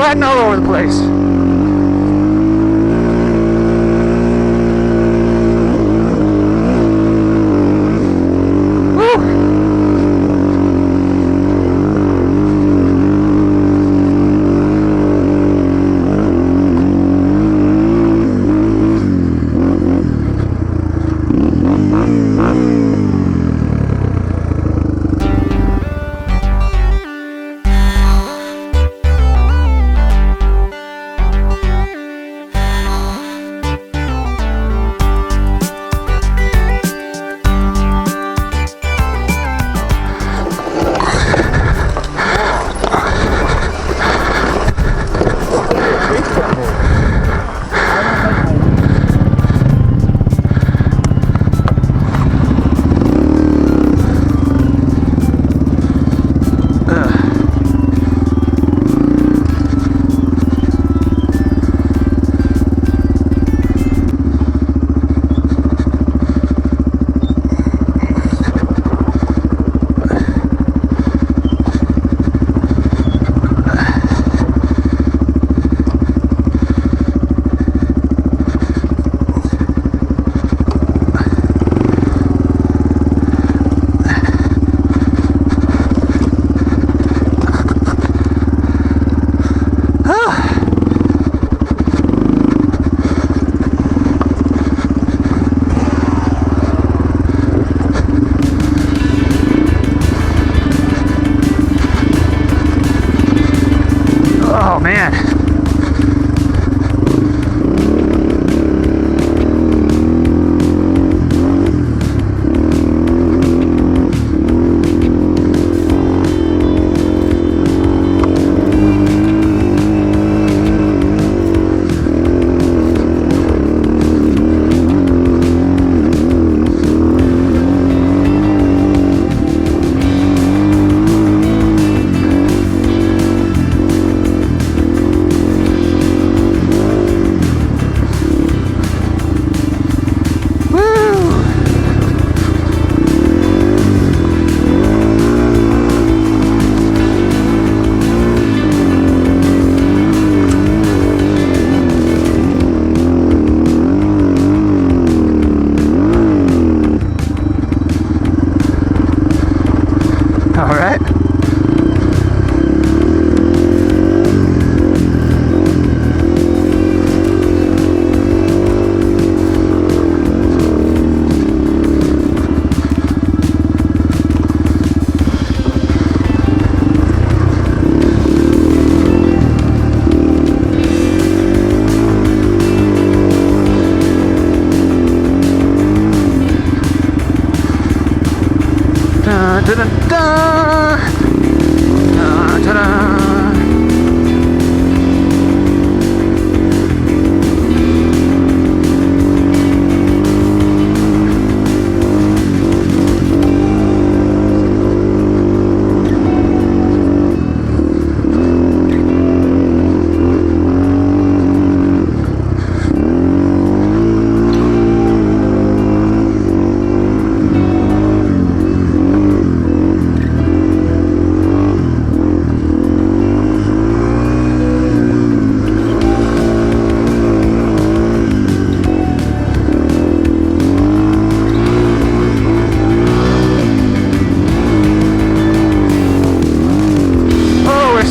sliding all over the place. Oh man.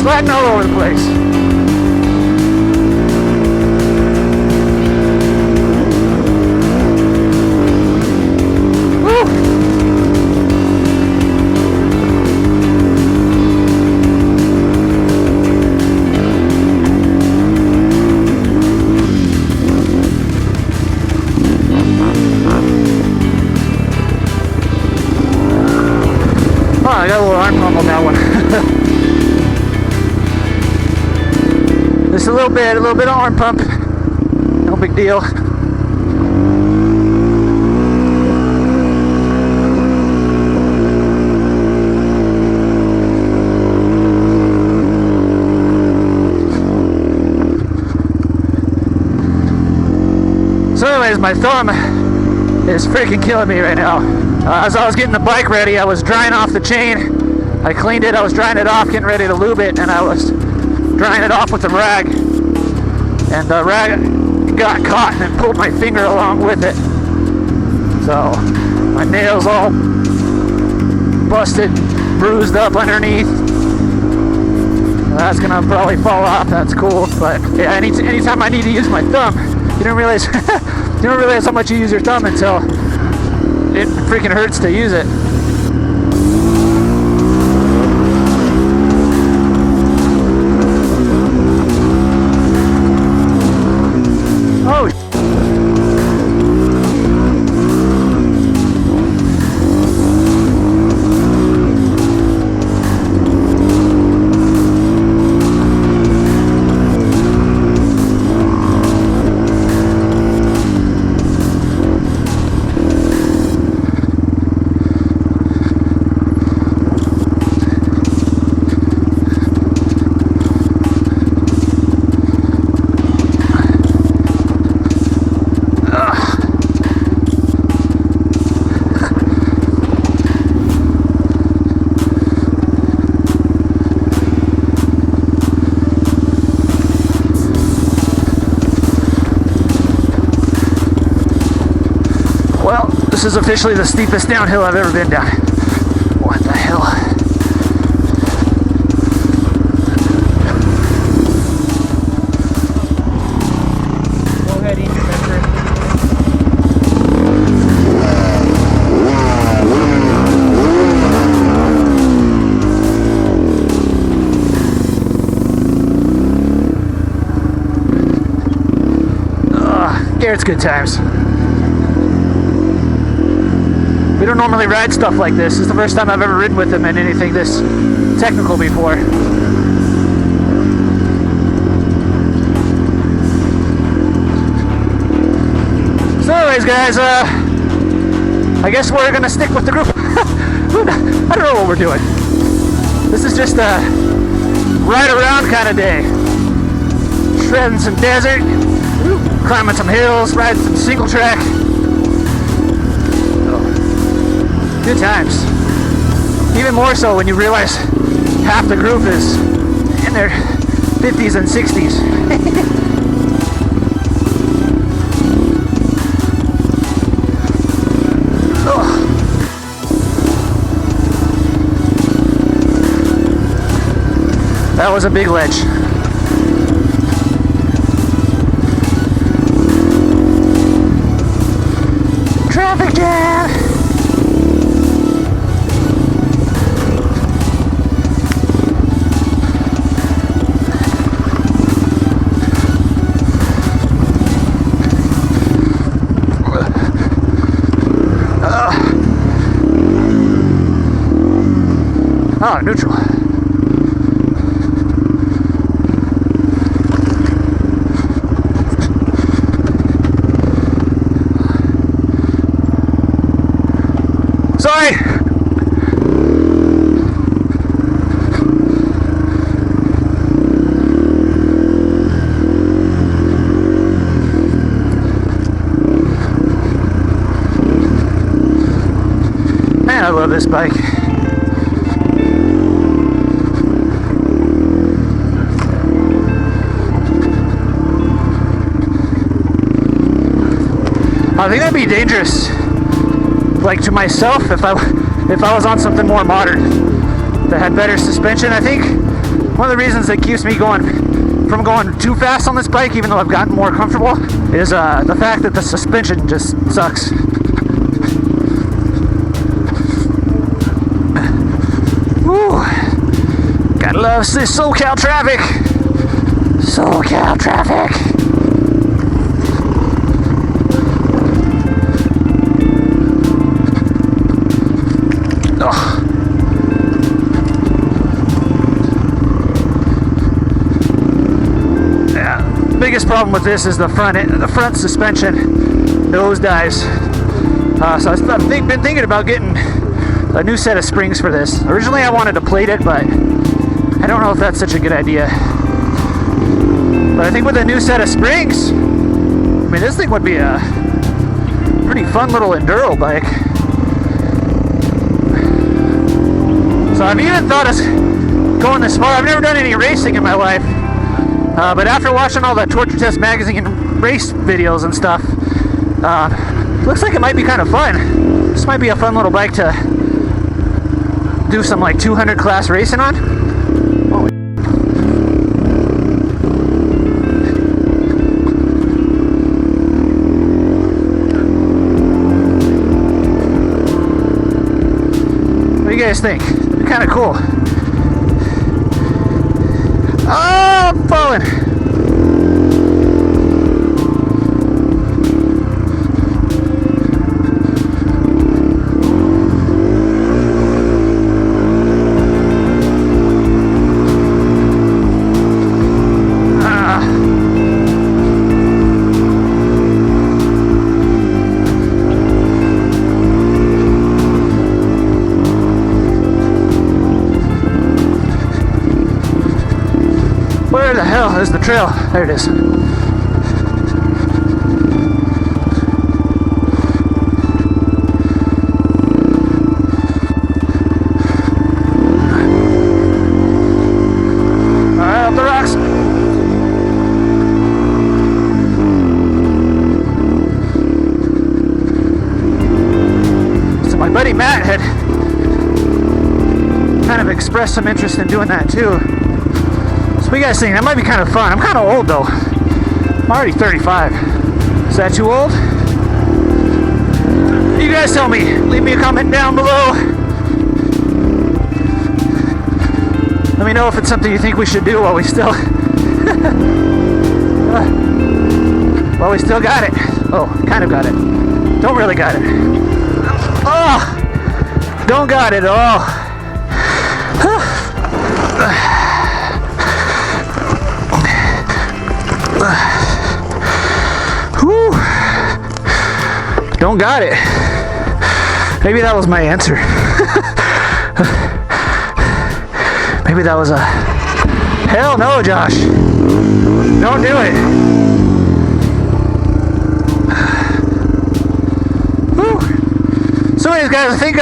Sliding all over the place. Woo. Oh, I got a little arm pump on that one. Just a little bit of arm pump. No big deal. So anyways, my thumb is freaking killing me right now. As I was getting the bike ready, I was drying off the chain. I cleaned it, I was drying it off, getting ready to lube it, and I was drying it off with a rag, and the rag got caught and it pulled my finger along with it. So my nail's all busted, bruised up underneath. That's gonna probably fall off. That's cool, but yeah, anytime I need to use my thumb, you don't realize you don't realize how much you use your thumb until it freaking hurts to use it. Oh. Well, this is officially the steepest downhill I've ever been down. What the hell? Go ahead, eat your pepper. Garrett's good times. We don't normally ride stuff like this. This is the first time I've ever ridden with him in anything this technical before. So anyways guys, I guess we're gonna stick with the group. I don't know what we're doing. This is just a ride around kind of day. Shredding some desert, climbing some hills, riding some single track. Good times. Even more so when you realize half the group is in their 50s and 60s. Oh. That was a big ledge. Traffic jam! Oh, neutral. Sorry. Man, I love this bike. I think that'd be dangerous, like to myself, if I was on something more modern that had better suspension. I think one of the reasons that keeps me from going too fast on this bike, even though I've gotten more comfortable, is the fact that the suspension just sucks. Woo! Gotta love this SoCal traffic. SoCal traffic. Biggest problem with this is the front suspension nose dives. So I've been thinking about getting a new set of springs for this. Originally I wanted to plate it, but I don't know if that's such a good idea. But I think with a new set of springs, I mean, this thing would be a pretty fun little enduro bike. So I've even thought of going this far. I've never done any racing in my life. But after watching all the Torture Test magazine race videos and stuff, looks like it might be kind of fun. This might be a fun little bike to do some like 200 class racing on. Holy. What do you guys think? Kind of cool. Oh, I'm falling. Where the hell is the trail? There it is. Alright, up the rocks. So my buddy Matt had kind of expressed some interest in doing that too. What do you guys think? That might be kind of fun. I'm kind of old though. I'm already 35. Is that too old? You guys tell me. Leave me a comment down below. Let me know if it's something you think we should do while we still while we still got it. Oh, kind of got it. Don't really got it. Oh, don't got it at all. Whew. Don't got it. Maybe that was my answer. Maybe that was a hell no, Josh. Don't do it. Whew. So anyways, guys, I think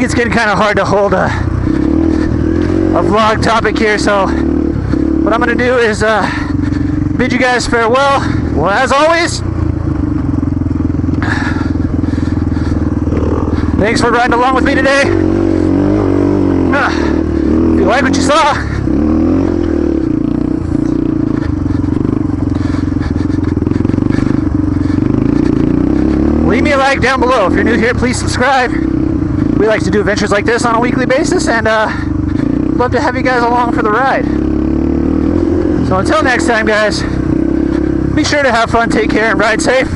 it's getting kind of hard to hold a vlog topic here, so what I'm gonna do is bid you guys farewell. Well, as always, thanks for riding along with me today. If you like what you saw, leave me a like down below. If you're new here, please subscribe. We like to do adventures like this on a weekly basis, and love to have you guys along for the ride. So until next time, guys, be sure to have fun, take care, and ride safe.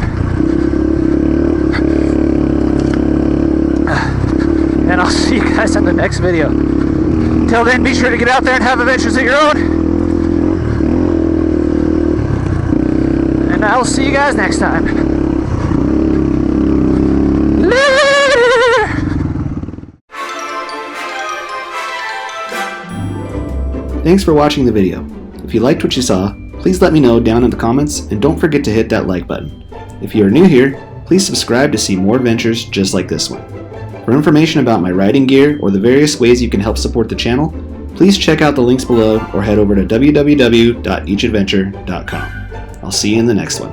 And I'll see you guys in the next video. Until then, be sure to get out there and have adventures of your own. And I'll see you guys next time. Later. Thanks for watching the video. If you liked what you saw, please let me know down in the comments, and don't forget to hit that like button. If you are new here, please subscribe to see more adventures just like this one. For information about my riding gear or the various ways you can help support the channel, please check out the links below or head over to www.eachadventure.com. I'll see you in the next one.